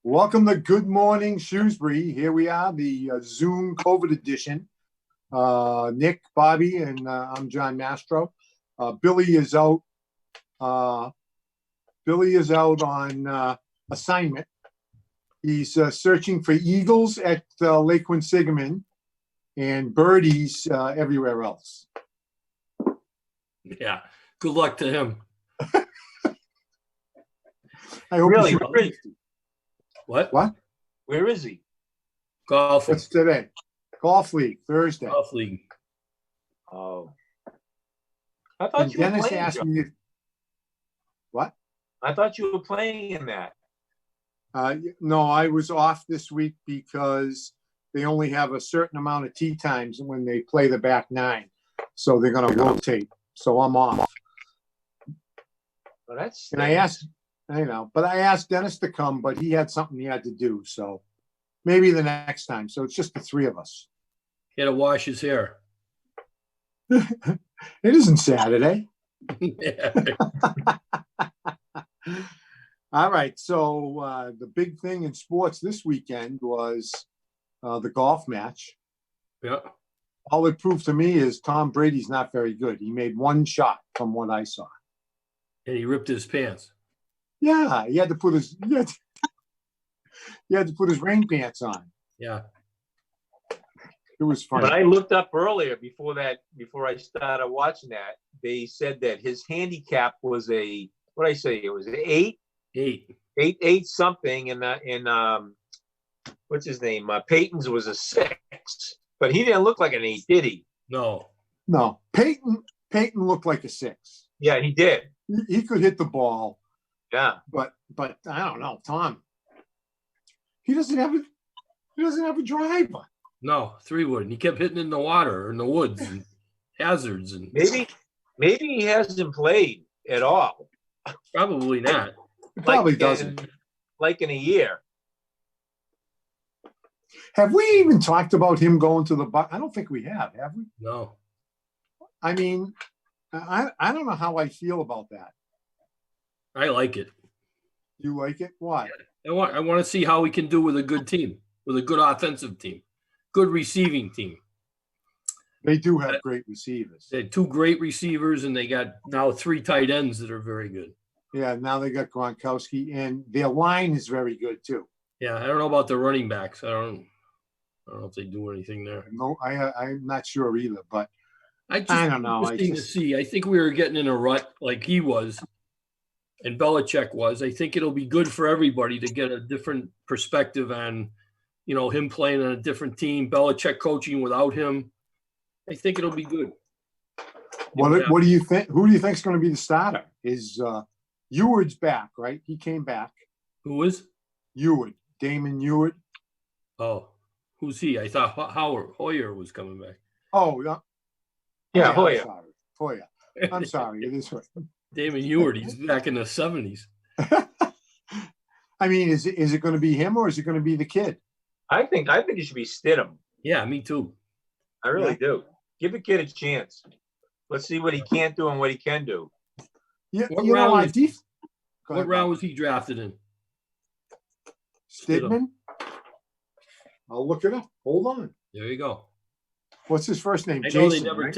Welcome to Good Morning Shrewsbury. Here we are, the Zoom COVID edition. Nick, Bobby, and I'm John Mastro. Billy is out. Billy is out on assignment. He's searching for eagles at Lake Quinsigamon and birdies everywhere else. Yeah, good luck to him. I hope Really? What? Where is he? Golfing. What's today? Golf League, Thursday. Golf league. Oh. I thought And you were Dennis playing. asked me, what? I thought you were playing in that. No, I was off this week because they only have a certain amount of tee times when they play the back nine. So they're going to rotate. So I'm off. Well, that's. And I asked Dennis to come, but he had something he had to do. So maybe the next time. So it's just the three of us. He had to wash his hair. It isn't Saturday. Yeah. All right. So the big thing in sports this weekend was the golf match. Yeah. All it proved to me is Tom Brady's not very good. He made one shot from what I saw. And he ripped his pants. Yeah, he had to put his rain pants on. Yeah. It was funny. But I looked up earlier before I started watching that. They said that his handicap was it was an eight something, and what's his name? Peyton's was a 6, but he didn't look like an 8, did he? No. Peyton looked like a 6. Yeah, he did. He could hit the ball. Yeah, but I don't know, Tom. He doesn't have a driver. No, 3-wood. And he kept hitting in the water or in the woods and hazards and maybe he hasn't played at all. probably not. He probably doesn't. Like in a year. Have we even talked about him going to the Bucs? I don't think we have we? No. I mean, I don't know how I feel about that. I like it. You like it? Why? I want to see how we can do with a good team, with a good offensive team, good receiving team. They do have great receivers. They had 2 great receivers, and they got now 3 tight ends that are very good. Yeah, now they got Gronkowski, and their line is very good too. Yeah, I don't know about the running backs. I don't know if they do anything there. No, I'm not sure either, but I don't know. Interesting to see. I think we were getting in a rut like he was, and Belichick was. I think it'll be good for everybody to get a different perspective on, him playing on a different team, Belichick coaching without him. I think it'll be good. What do you think? Who do you think is going to be the starter? Is Eward's back, right? He came back. Who is? Eward, Damon Eward. Oh, who's he? I thought Hoyer was coming back. Oh, yeah. Yeah, Hoyer. I'm sorry. It is Hoyer. Damon Eward, he's back in the 70s. I mean, is it going to be him or is it going to be the kid? I think it should be Stidham. Yeah, me too. I really do. Give the kid a chance. Let's see what he can't do and what he can do. Yeah, What round was he drafted in? Stidham? I'll look it up. Hold on. There you go. What's his first name? I know Jason, they never right?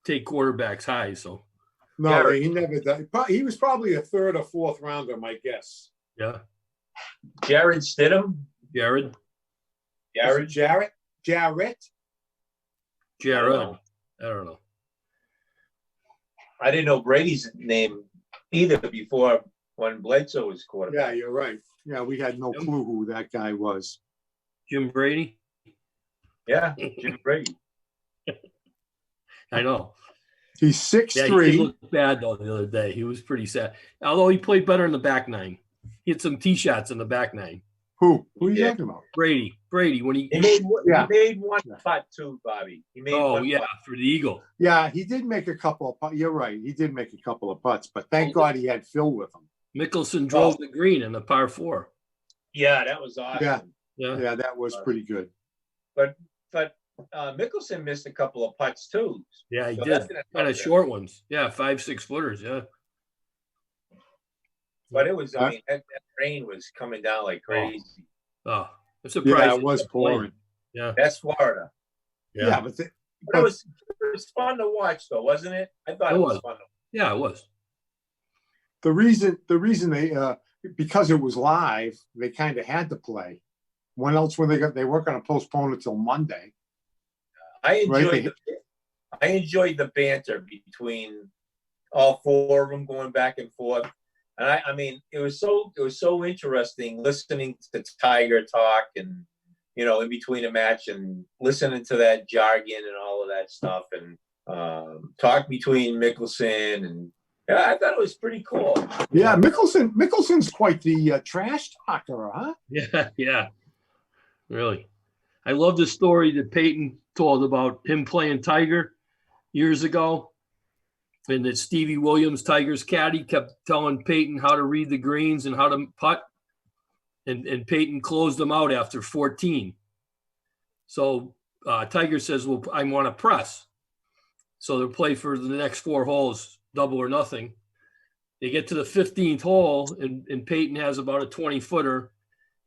take quarterbacks high, so. No, Jared. he never did. He was probably a 3rd or 4th rounder, my guess. Yeah. Jared Stidham? Jared. Jarrett? I don't know. I didn't know Brady's name either before when Bledsoe was quarterback. Yeah, you're right. Yeah, we had no clue who that guy was. Jim Brady? Yeah, Jim Brady. I know. He's 6'3". Yeah, he looked bad though the other day. He was pretty sad. Although he played better in the back nine. He had some tee shots in the back nine. Who are you talking about? Brady, when he made one putt too, Bobby. He made one putt. For the Eagle. Yeah, he did make a couple of putts. You're right. He did make a couple of putts, but thank God he had Phil with him. Mickelson drove the green in the par 4. Yeah, that was awesome. Yeah, that was pretty good. But Mickelson missed a couple of putts too. Yeah, he did. Kind of short ones. Yeah, 5-6 footers. Yeah. But it was, I mean, that rain was coming down like crazy. Oh, I'm surprised. Yeah, it was pouring. Yeah. That's Florida. Yeah, but But it was fun to watch, though, wasn't it? I thought it was fun. Yeah, it was. the reason they because it was live, they kind of had to play. When else were they weren't going to postpone it till Monday. I enjoyed the banter between all four of them going back and forth. And I mean, it was so interesting listening to Tiger talk and, you know, in between a match and listening to that jargon and all of that stuff and talk between Mickelson and I thought it was pretty cool. Yeah, Mickelson's quite the trash talker, huh? Yeah, really. I love the story that Peyton told about him playing Tiger years ago. And that Stevie Williams, Tiger's caddy, kept telling Peyton how to read the greens and how to putt. And Peyton closed them out after 14. So Tiger says, well, I want to press. So they'll play for the next 4 holes, double or nothing. They get to the 15th hole, and Peyton has about a 20-footer.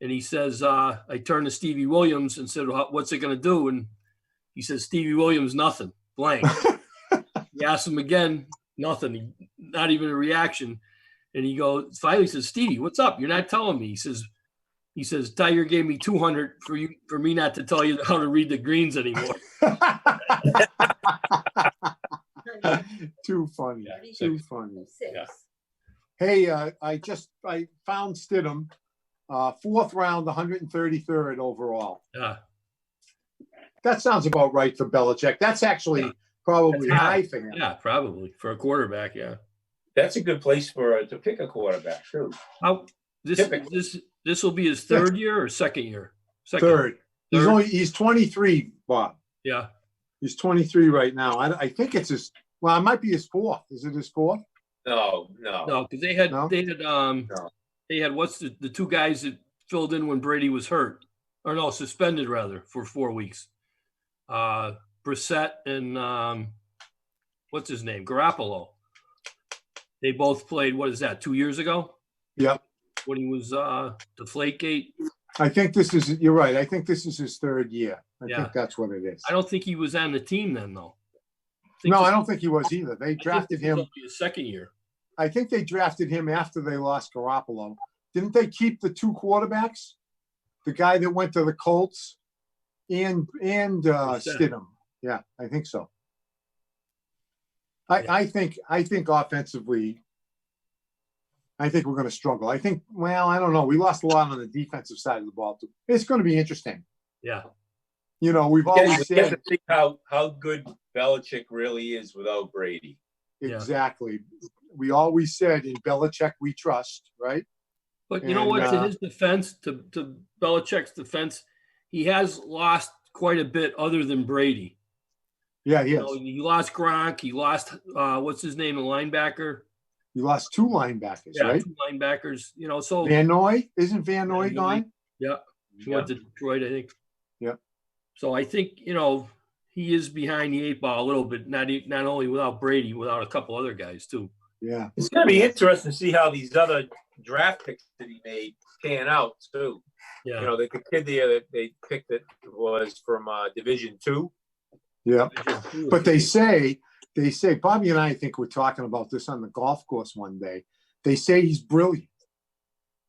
And he says, I turned to Stevie Williams and said, what's it going to do? And he says, Stevie Williams, nothing, blank. He asked him again, nothing, not even a reaction. And he finally says, Stevie, what's up? You're not telling me. He says, Tiger gave me 200 for me not to tell you how to read the greens anymore. Too funny. Yeah. Too funny. Yeah. Hey, I found Stidham, 4th round, 133rd overall. Yeah. That sounds about right for Belichick. That's actually probably high for him. Yeah, probably for a quarterback. Yeah. That's a good place to pick a quarterback too. This will be his 3rd year or 2nd year? Third. He's 23, Bob. Yeah. He's 23 right now. I think it's his. Well, it might be his 4th. Is it his 4th? No, because they had what's the 2 guys that filled in when Brady was hurt, or no, suspended rather for 4 weeks. Brissett and what's his name, Garoppolo. They both played. What is that? 2 years ago? Yep. When he was Deflategate. I think you're right. I think this is his 3rd year. I think that's what it is. I don't think he was on the team then, though. I don't think he was either. They drafted him. His 2nd year. I think they drafted him after they lost Garoppolo. Didn't they keep the 2 quarterbacks? The guy that went to the Colts and Stidham. Yeah, I think so. I think offensively, I think we're going to struggle. I don't know. We lost a lot on the defensive side of the ball too. It's going to be interesting. Yeah. You know, we've always said to see how good Belichick really is without Brady. Exactly. We always said in Belichick we trust, right? But you know what? To his defense, to Belichick's defense, he has lost quite a bit other than Brady. Yeah, he has. He lost Gronk. He lost what's his name, the linebacker. You lost 2 linebackers, right? 2 linebackers. You know, so Van Noy, isn't Van Noy gone? Yeah, he went to Detroit, I think. Yeah. So I think he is behind the 8 ball a little bit. Not only without Brady, without a couple other guys too. Yeah, it's going to be interesting to see how these other draft picks that he made pan out too. Yeah. You know, the kid that they picked that was from Division II. Yeah, but they say Bobby and I think we're talking about this on the golf course one day. They say he's brilliant.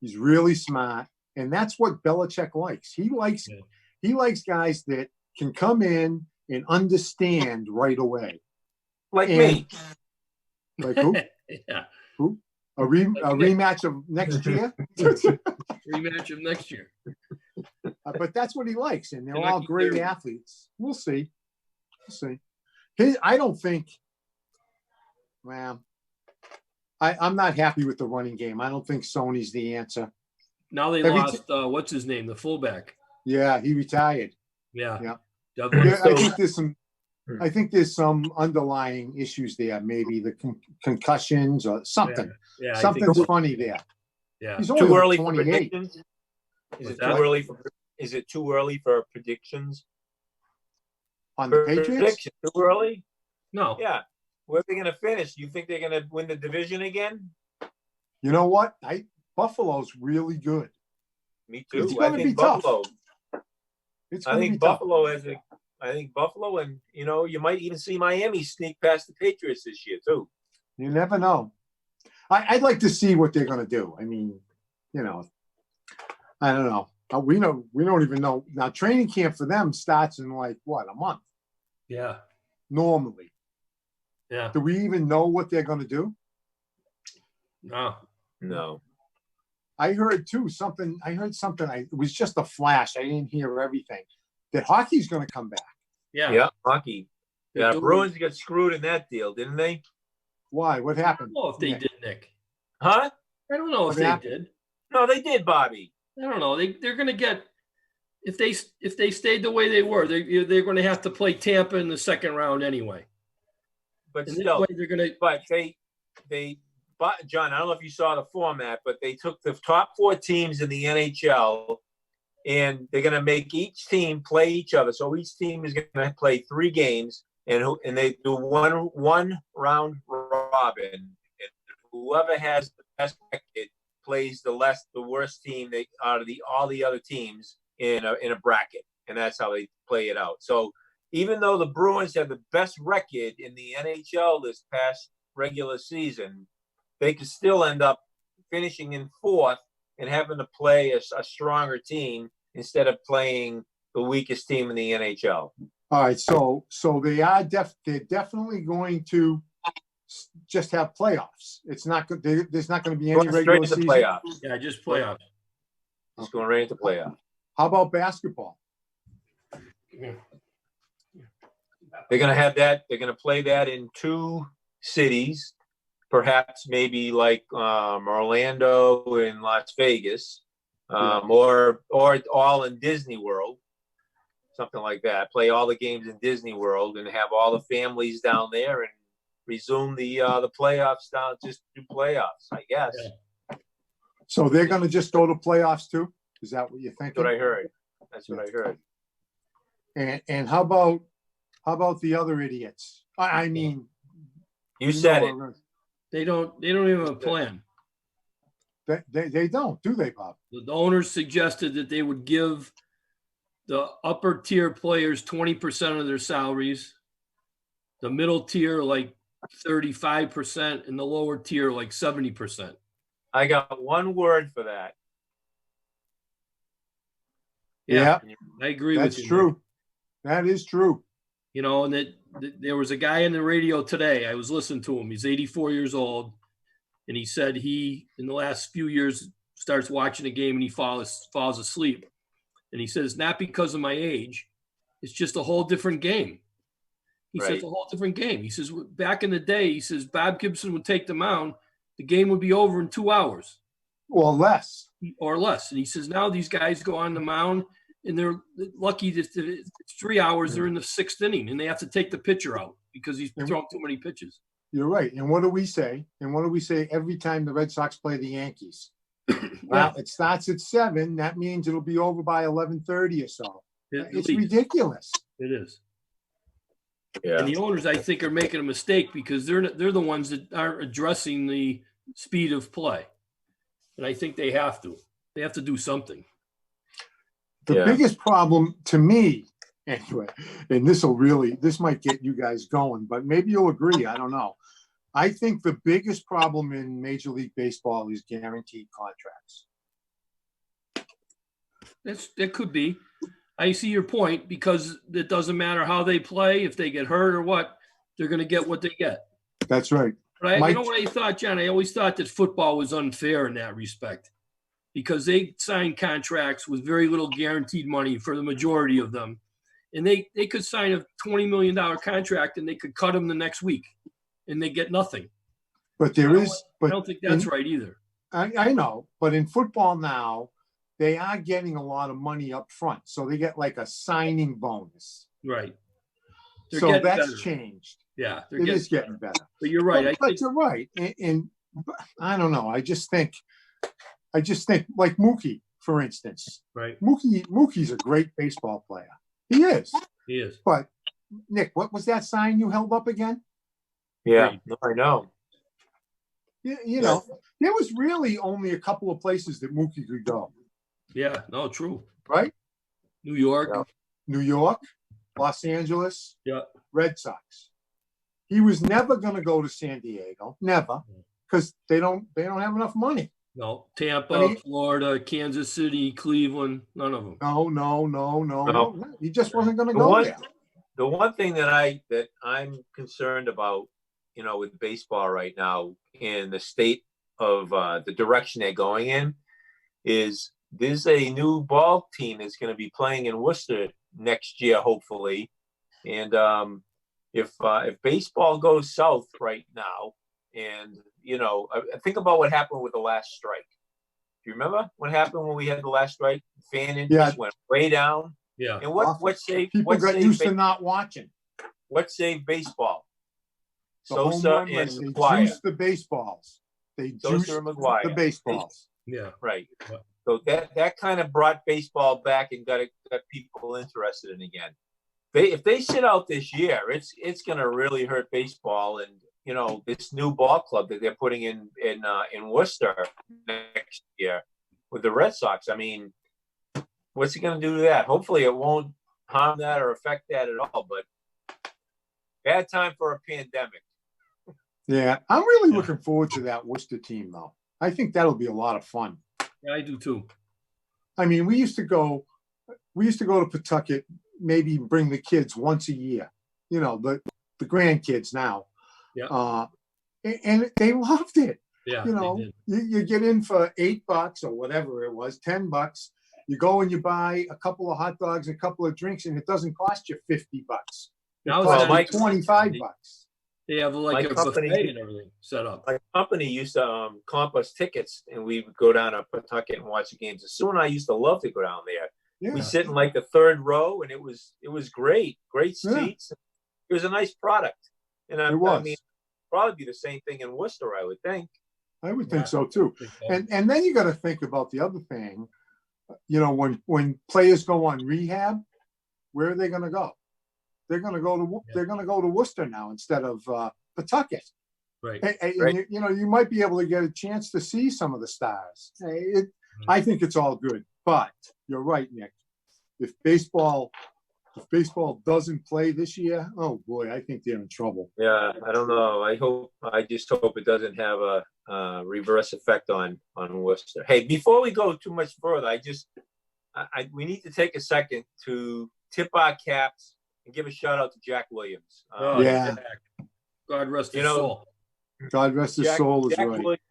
He's really smart, and that's what Belichick likes. He likes guys that can come in and understand right away. Like me. Like who? Yeah. Who? A rematch of next year? Rematch of next year. But that's what he likes, and they're all great athletes. We'll see. I don't think. Well, I'm not happy with the running game. I don't think Sony's the answer. Now they lost. What's his name? The fullback. Yeah, he retired. Yeah. I think there's some underlying issues there. Maybe the concussions or something. Yeah, something's funny there. Yeah. He's only too early 28. for predictions. Is it too early for predictions? On the Patriots? Too early? No. Yeah. Where are they going to finish? You think they're going to win the division again? You know what? Buffalo's really good. Me too. It's going to be Buffalo. Tough. It's going to be Buffalo tough. I think Buffalo, and you might even see Miami sneak past the Patriots this year too. You never know. I'd like to see what they're going to do. I mean, I don't know. We don't even know. Now, training camp for them starts in a month? Yeah. Normally. Yeah. Do we even know what they're going to do? No. I heard something. It was just a flash. I didn't hear everything. That hockey's going to come back. Yeah, hockey. Yeah, Bruins got screwed in that deal, didn't they? Why? What happened? I don't know if they did, Nick. Huh? I don't know if they did. No, they did, Bobby. I don't know. They're going to get if they stayed the way they were. They're going to have to play Tampa in the second round anyway. But and still, they're going to. But John, I don't know if you saw the format, but they took the top 4 teams in the NHL, and they're going to make each team play each other. So each team is going to play 3 games, and they do one round robin, and whoever has the best record plays the worst team out of all the other teams in a bracket, and that's how they play it out. So even though the Bruins have the best record in the NHL this past regular season, they could still end up finishing in 4th and having to play a stronger team instead of playing the weakest team in the NHL. All right, so they're definitely going to just have playoffs. It's not good. There's not going to be any regular season. Playoffs. Yeah, just playoffs. It's going right into playoffs. How about basketball? Yeah. They're going to have that. They're going to play that in 2 cities, perhaps maybe like Orlando and Las Vegas, or all in Disney World, something like that. Play all the games in Disney World and have all the families down there and resume the playoffs down. Just do playoffs, I guess. Yeah. So they're going to just go to playoffs too? Is that what you're thinking? That's what I heard. That's what I heard. And how about the other idiots? I mean, you said it. They don't even have a plan. They don't, do they, Bob? The owners suggested that they would give the upper tier players 20% of their salaries, the middle tier like 35%, and the lower tier like 70%. I got one word for that. Yeah, I agree with you. That's true. That is true. And that there was a guy on the radio today. I was listening to him. He's 84 years old. And he said in the last few years, starts watching a game and he falls asleep. And he says, not because of my age. It's just a whole different game. He says, a whole different game. He says, back in the day, he says, Bob Gibson would take the mound. The game would be over in 2 hours. Or less. And he says, now these guys go on the mound and they're lucky that it's 3 hours. They're in the 6th inning and they have to take the pitcher out because he's thrown too many pitches. You're right. And what do we say? Every time the Red Sox play the Yankees? Well, it starts at 7. That means it'll be over by 11:30 or so. It's ridiculous. It is. Yeah. And the owners, I think, are making a mistake because they're the ones that aren't addressing the speed of play. And I think they have to. They have to do something. The biggest problem to me, anyway, and this might get you guys going, but maybe you'll agree. I don't know. I think the biggest problem in Major League Baseball is guaranteed contracts. That could be. I see your point because it doesn't matter how they play. If they get hurt or what, they're going to get what they get. That's right. But you know what I thought, John? I always thought that football was unfair in that respect because they signed contracts with very little guaranteed money for the majority of them. And they could sign a $20 million contract and they could cut them the next week and they get nothing. But I don't think that's right either. I know, but in football now, they are getting a lot of money up front. So they get like a signing bonus. Right. So that's better. Changed. Yeah. It is getting better. But you're right. But you're right. And I don't know. I just think like Mookie, for instance. Right. Mookie's a great baseball player. He is. He is. But Nick, what was that sign you held up again? Yeah, I know. You know, there was really only a couple of places that Mookie could go. Yeah, no, true. Right? New York. Yeah. New York, Los Angeles, Yeah. Red Sox. He was never going to go to San Diego. Never. Because they don't have enough money. No, Tampa, Florida, Kansas City, Cleveland, none of them. No. He just wasn't going to go there. The one thing that I'm concerned about, you know, with baseball right now in the state of the direction they're going in is there's a new ball team that's going to be playing in Worcester next year, hopefully. And if baseball goes south right now, and, you know, think about what happened with the last strike. Do you remember what happened when we had the last strike? Fan interest went way down. Yeah. And what saved people got used to not watching. What saved baseball? The Sosa and McGuire. They juiced the baseballs. They juiced the baseballs. Yeah. Right. So that kind of brought baseball back and got people interested in again. If they sit out this year, it's going to really hurt baseball. And, you know, this new ball club that they're putting in Worcester next year with the Red Sox. I mean, what's it going to do to that? Hopefully it won't harm that or affect that at all, but bad time for a pandemic. Yeah, I'm really looking forward to that Worcester team, though. I think that'll be a lot of fun. Yeah, I do too. I mean, we used to go to Pawtucket, maybe bring the kids once a year, you know, the grandkids now. Yeah. And they loved it. Yeah. You know, you get in for $8 or whatever it was, $10. You go and you buy a couple of hot dogs, a couple of drinks, and it doesn't cost you $50. It costs you $25. They have like a buffet and everything set up. My company used to comp us tickets, and we would go down to Pawtucket and watch the games. Sue and I used to love to go down there. Yeah. We sit in like the third row, and it was great seats. Yeah. It was a nice product, and I mean, probably be the same thing in Worcester, I would think. I would think so too. And then you got to think about the other thing. You know, when players go on rehab, where are they going to go? They're going to go to Worcester now instead of Pawtucket. Right. And you know, you might be able to get a chance to see some of the stars. I think it's all good, but you're right, Nick. If baseball doesn't play this year, oh boy, I think they're in trouble. Yeah, I don't know. I just hope it doesn't have a reverse effect on Worcester. Hey, before we go too much further, we need to take a second to tip our caps and give a shout out to Jack Williams. Yeah. God rest his soul. God rest his soul is Jack right. Williams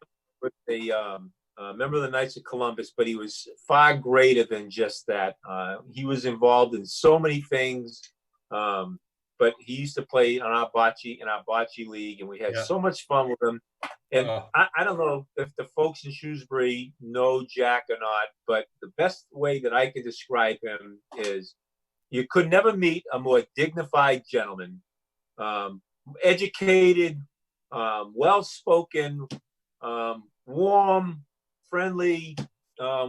was a member of the Knights of Columbus, but he was far greater than just that. He was involved in so many things, but he used to play in our bocce league, and we had so much fun with him. And I don't know if the folks in Shrewsbury know Jack or not, but the best way that I could describe him is you could never meet a more dignified gentleman, educated, well-spoken, warm, friendly,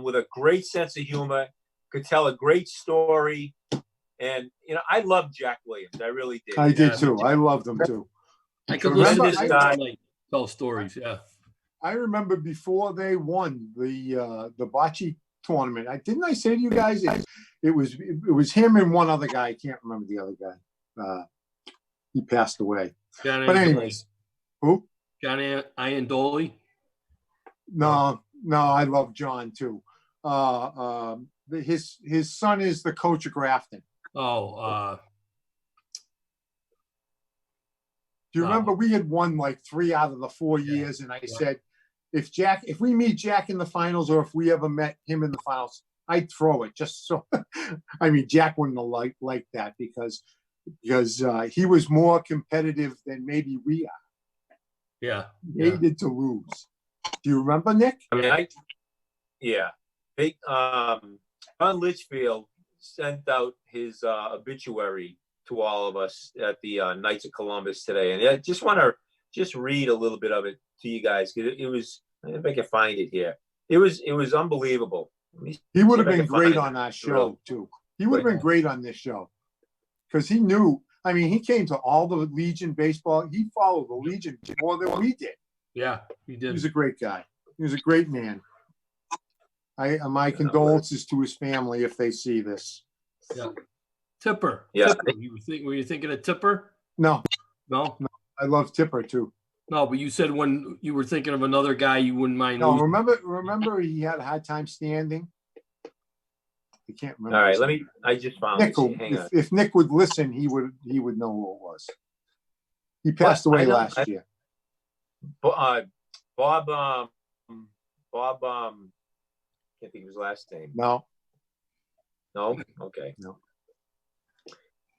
with a great sense of humor, could tell a great story. And, you know, I loved Jack Williams. I really did. I did too. I loved him too. I could listen to this guy tell stories. Yeah. I remember before they won the bocce tournament. Didn't I say to you guys it was him and one other guy? I can't remember the other guy. He passed away. But anyways, who? Johnny Iandoli. No, I love John too. His son is the coach of Grafton. Oh. Do you remember we had won like 3 out of the 4 years, and I said, if we meet Jack in the finals, or if we ever met him in the finals, I'd throw it just so. I mean, Jack wouldn't have liked that because he was more competitive than maybe we are. Yeah. He hated to lose. Do you remember, Nick? I mean, Big John Litchfield sent out his obituary to all of us at the Knights of Columbus today, and I just want to read a little bit of it to you guys. It was, if I can find it here. It was unbelievable. He would have been great on our show too. He would have been great on this show because he knew. I mean, he came to all the Legion baseball. He followed the Legion more than we did. Yeah, he He did. was a great guy. He was a great man. My condolences to his family if they see this. Yeah. Tipper. Yeah. Tipper. Were you thinking of Tipper? No. No? I love Tipper too. No, but you said when you were thinking of another guy you wouldn't mind No, losing. remember he had a hard time standing. I can't remember. All right, I just found Nick. Hang on. If Nick would listen, he would know who it was. He passed away last year. Bob, can't think of his last name. No. Okay. No.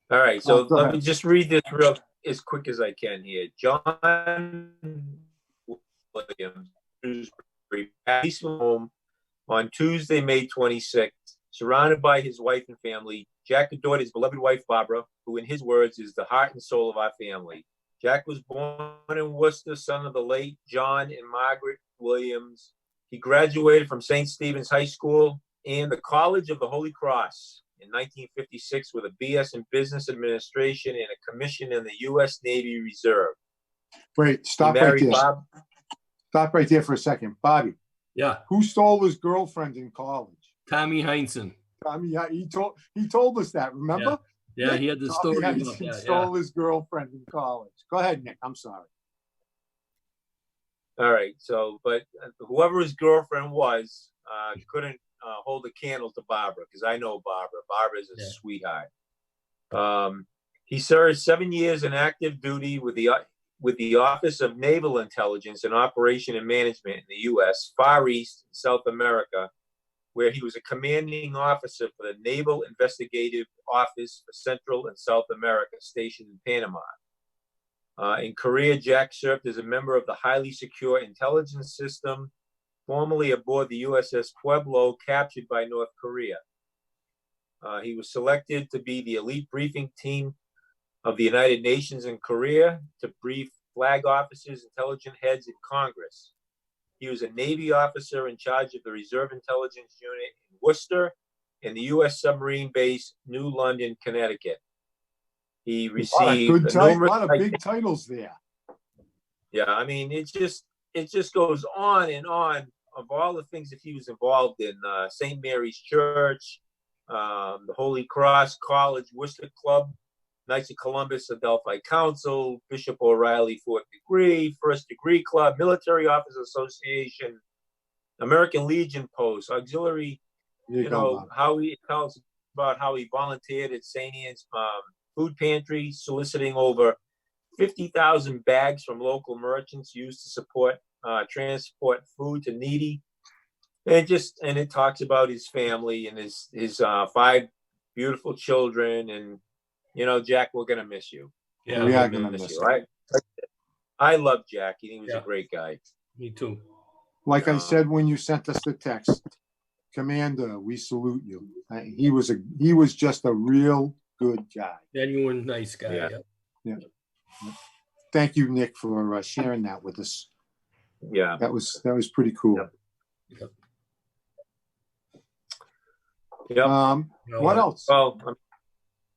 All right, so Go let ahead. me just read this real as quick as I can here. John Williams, Shrewsbury, passed home on Tuesday, May 26th, surrounded by his wife and family. Jack adored his beloved wife, Barbara, who, in his words, is the heart and soul of our family. Jack was born in Worcester, son of the late John and Margaret Williams. He graduated from St. Stephen's High School and the College of the Holy Cross in 1956 with a BS in Business Administration and a commission in the U.S. Navy Reserve. Wait, stop right there. Stop right there for a second. Bobby. Yeah. Who stole his girlfriend in college? Tommy Heinsohn. Tommy, yeah, he told us that, remember? Yeah, he had the story about that. He stole his girlfriend in college. Go ahead, Nick. I'm sorry. All right. So, but whoever his girlfriend was couldn't hold a candle to Barbara, because I know Barbara. Barbara's a sweetheart. He served 7 years in active duty with the Office of Naval Intelligence and Operation and Management in the U.S., Far East, and South America, where he was a commanding officer for the Naval Investigative Office for Central and South America, stationed in Panama. In Korea, Jack served as a member of the highly secure intelligence system, formerly aboard the USS Pueblo, captured by North Korea. He was selected to be the elite briefing team of the United Nations in Korea to brief flag officers, intelligence heads, and Congress. He was a Navy officer in charge of the Reserve Intelligence Unit in Worcester and the U.S. submarine base, New London, Connecticut. He received a lot of big titles there. Yeah, I mean, it just goes on and on of all the things that he was involved in. St. Mary's Church, the Holy Cross College, Worcester Club, Knights of Columbus, Adelphi Council, Bishop O'Reilly, Fourth Degree, First Degree Club, Military Officers Association, American Legion Post, Auxiliary. How he tells about how he volunteered at St. Anne's Food Pantry, soliciting over 50,000 bags from local merchants used to support transport food to needy. And it talks about his family and his 5 beautiful children. And Jack, we're gonna miss you. Yeah, we are gonna miss you. I love Jack. He was a great guy. Me too. Like I said when you sent us the text, Commander, we salute you. He was just a real good guy. Genuine nice guy. Yeah. Thank you, Nick, for sharing that with us. Yeah, that was pretty cool. Yep. What else? Well,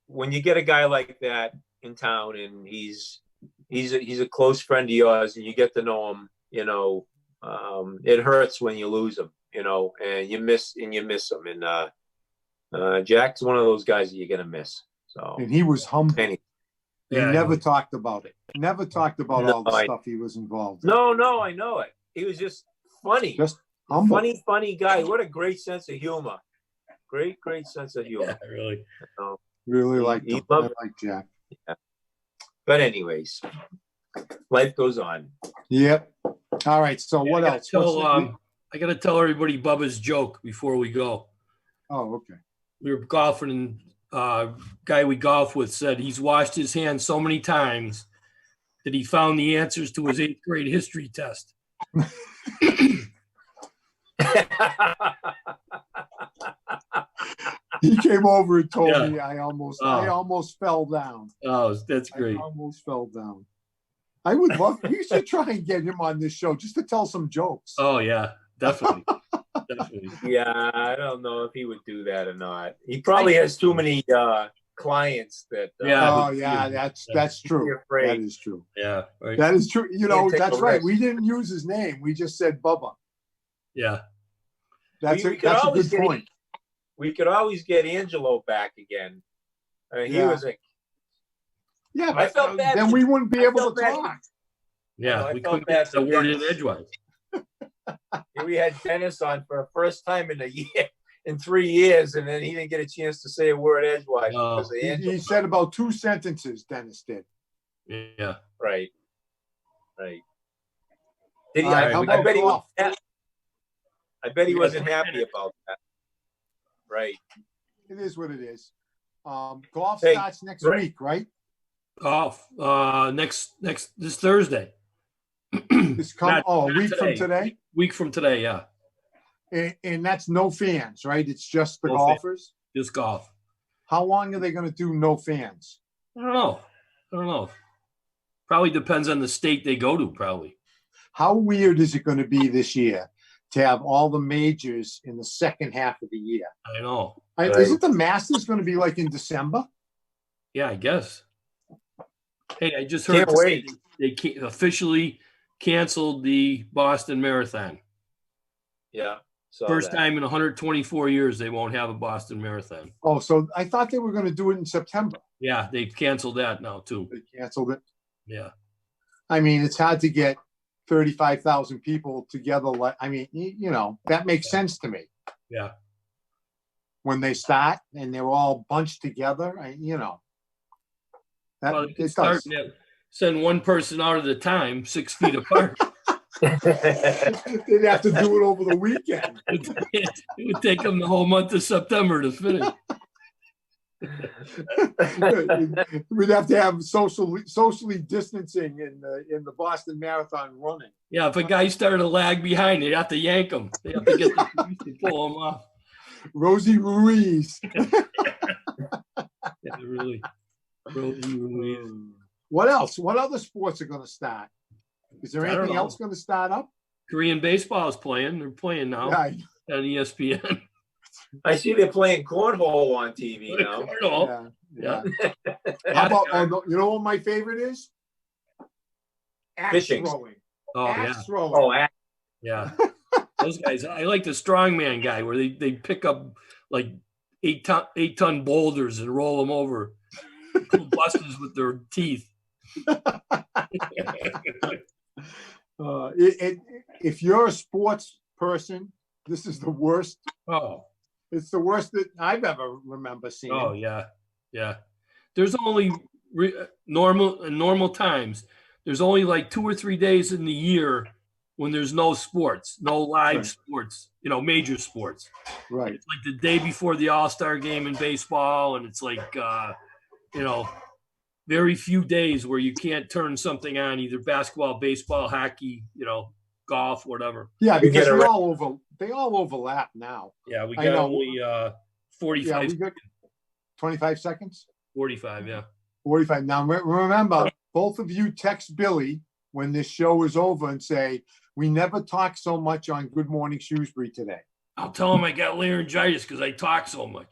when you get a guy like that in town, and he's a close friend of yours, and you get to know him, it hurts when you lose him, and you miss him. And Jack's one of those guys that you're gonna miss. So, and he was humble. He never talked about it. Never talked about all the stuff he was involved in. No, I know it. He was just funny. Just humble. Funny guy. What a great sense of humor. Great sense of humor. Yeah, really. Really liked him. I like Jack. Yeah. But anyways, life goes on. Yep. All right. So what else? I got to tell everybody Bubba's joke before we go. Oh, okay. We were golfing, and guy we golf with said he's washed his hands so many times that he found the answers to his 8th grade history test. He came over and told me I almost fell down. Oh, that's great. I almost fell down. I would love, you should try and get him on this show just to tell some jokes. Oh, yeah, definitely. Definitely. Yeah, I don't know if he would do that or not. He probably has too many clients that. Oh yeah, that's true. That is true. Yeah, right. That is true. You know, that's right. We didn't use his name. We just said Bubba. Yeah, that's a good point. We could always get Angelo back again. He was a. Yeah, I felt bad. Then we wouldn't be able to talk. Yeah, we couldn't get the word in edgewise. We had Dennis on for the first time in 3 years, and then he didn't get a chance to say a word edgewise. No. He said about 2 sentences. Dennis did. Yeah. Right. Did he? I bet he wasn't happy about that. Right. It is what it is. Golf starts next week, right? Golf this Thursday. A week from today? Week from today, yeah. And that's no fans, right? It's just the golfers? Just golf. How long are they going to do no fans? I don't know. Probably depends on the state they go to, probably. How weird is it going to be this year to have all the majors in the second half of the year? I know. Isn't the Masters going to be like in December? Yeah, I guess. Hey, I just heard they officially canceled the Boston Marathon. Yeah. First time in 124 years they won't have a Boston Marathon. Oh, so I thought they were going to do it in September. Yeah, they've canceled that now too. They canceled it? Yeah. I mean, it's hard to get 35,000 people together. That makes sense to me. Yeah. When they start and they're all bunched together, it does. Send one person out at a time, 6 feet apart. They'd have to do it over the weekend. It would take them the whole month of September to finish. We'd have to have socially distancing in the Boston Marathon running. Yeah, if a guy started to lag behind, they'd have to yank him. They have to get the police to pull him off. Rosie Ruiz. Yeah, really. Rosie Ruiz. What else? What other sports are going to start? Is there anything else going to start up? Korean baseball is playing. They're playing now on ESPN. I see they're playing cornhole on TV now. Cornhole. Yeah. How about, you know what my favorite is? Axe throwing. Oh, axe throwing. Oh, axe. Yeah. Those guys, I like the strongman guy where they pick up like 8-ton boulders and roll them over. Pull busters with their teeth. If you're a sports person, this is the worst. Oh, it's the worst that I've ever remember seeing. Oh yeah. There's only normal times. There's only like 2 or 3 days in the year when there's no sports, no live sports. Major sports. Right. It's like the day before the All-Star game in baseball, and it's like very few days where you can't turn something on, either basketball, baseball, hockey, golf, whatever. Yeah, because they all overlap now. Yeah, we got only 45 seconds. 25 seconds? 45, yeah. 45. Now, remember, both of you text Billy when this show is over and say, we never talked so much on Good Morning Shrewsbury today. I'll tell him I got laryngitis because I talk so much.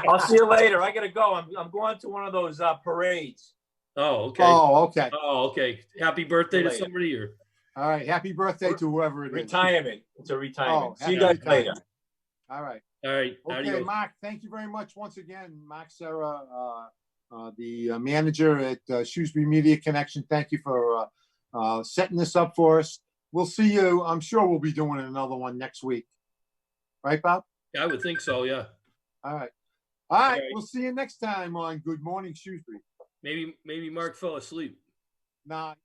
I'll see you later. I got to go. I'm going to one of those parades. Oh, okay. Oh, okay. Happy birthday to somebody here. All right. Happy birthday to whoever it is. Retirement. It's a retirement. See you guys later. All right. Okay, adios. Mark, thank you very much once again. Mark Serra, the manager at Shrewsbury Media Connection. Thank you for setting this up for us. We'll see you. I'm sure we'll be doing another one next week. Right, Bob? Yeah, I would think so, yeah. All right. We'll see you next time on Good Morning Shrewsbury. Maybe Mark fell asleep. Nah.